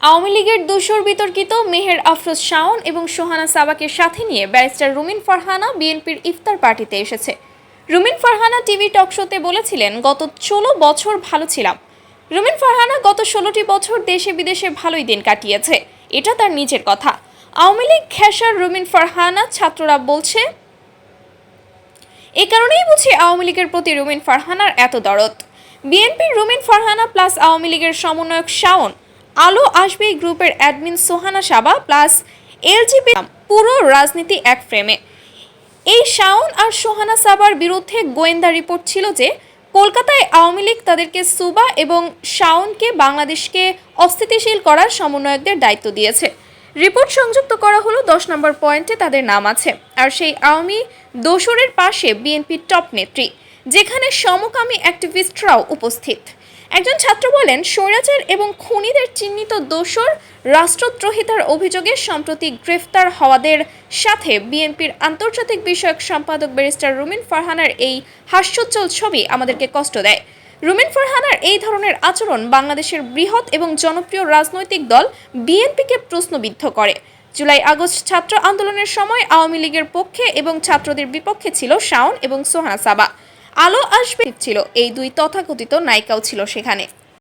আওয়ামী লীগের দোসর বিতর্কিত মেহের আফরোজ শাওন এবং সোহানা সাবাকে সাথে নিয়ে ব্যারিস্টার রুমিন ফারহানা বিএনপির ইফতার পার্টিতে এসেছে। রুমিন ফারহানা টিভি টক শোতে বলেছিলেন, গত 16 বছর ভালো ছিলাম। রুমিন ফারহানা গত 16টি বছর দেশে বিদেশে ভালোই দিন কাটিয়েছে, এটা তার নিজের কথা। আওয়ামী লীগ খেসার রুমিন ফারহানা, ছাত্ররা বলছে এ কারণেই বুঝি আওয়ামী লীগের প্রতি রুমিন ফারহানার এত দরদ। বিএনপির রুমিন ফারহানা প্লাস আওয়ামী লীগের সমন্বয়ক শাওন, আলো আসবে গ্রুপের অ্যাডমিন সোহানা সাবা প্লাস এলজিবি, পুরো রাজনীতি এক ফ্রেমে। এই শাওন আর সোহানা সাবার বিরুদ্ধে গোয়েন্দা রিপোর্ট ছিল যে কলকাতায় আওয়ামী লীগ তাদেরকে সুবা এবং শাওনকে বাংলাদেশকে অস্থিতিশীল করার সমন্বয়কদের দায়িত্ব দিয়েছে। রিপোর্ট সংযুক্ত করা হলো 10 নম্বর পয়েন্টে তাদের নাম আছে। আর সেই আওয়ামী দোসরের পাশে বিএনপির টপ নেত্রী, যেখানে সমকামী অ্যাক্টিভিস্টরাও উপস্থিত। একজন ছাত্র বলেন, স্বৈরাচার এবং খুনিদের চিহ্নিত দোসর রাষ্ট্রদ্রোহিতার অভিযোগে সম্প্রতি গ্রেফতার হওয়াদের সাথে বিএনপির আন্তর্জাতিক বিষয়ক সম্পাদক ব্যারিস্টার রুমিন ফারহানার এই হাস্যোজ্জ্বল ছবি আমাদেরকে কষ্ট দেয়। রুমিন ফারহানার এই ধরনের আচরণ বাংলাদেশের বৃহৎ এবং জনপ্রিয় রাজনৈতিক দল বিএনপিকে প্রশ্নবিদ্ধ করে। জুলাই আগস্ট ছাত্র আন্দোলনের সময় আওয়ামী লীগের পক্ষে এবং ছাত্রদের বিপক্ষে ছিল শাওন এবং সোহানা সাবা। আলো আসবে ছিল এই দুই তথাকথিত নায়িকাও ছিল সেখানে।